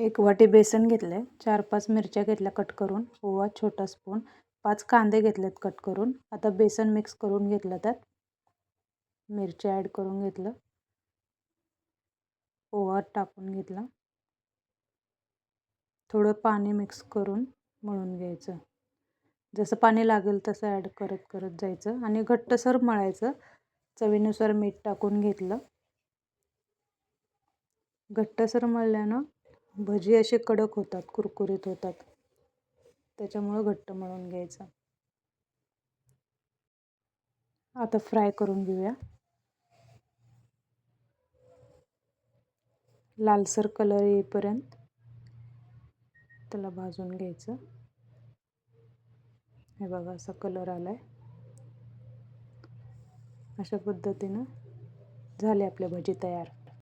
एक वाटी बेसन घेतलं आहे, 4-5 मिरच्या घेतल्या कट करून, ओवा छोटा स्पून, 5 कांदे घेतलेत कट करून. आता बेसन मिक्स करून घेतलं, त्यात मिरच्या ॲड करून घेतलं, ओवा टाकून घेतला, थोडं पाणी मिक्स करून मळून घ्यायचं. जसं पाणी लागेल तसं ॲड करत करत जायचं आणि घट्टसर मळायचं. चवीनुसार मीठ टाकून घेतलं. घट्टसर मळल्यानं भजी असे कडक होतात, कुरकुरीत होतात, त्याच्यामुळं घट्ट मळून घ्यायचं. आता फ्राय करून घेऊया. लालसर कलर येईपर्यंत त्याला भाजून घ्यायचं. हे बघा, असा कलर आलाय. अशा पद्धतीनं झाले आपले भजी तयार.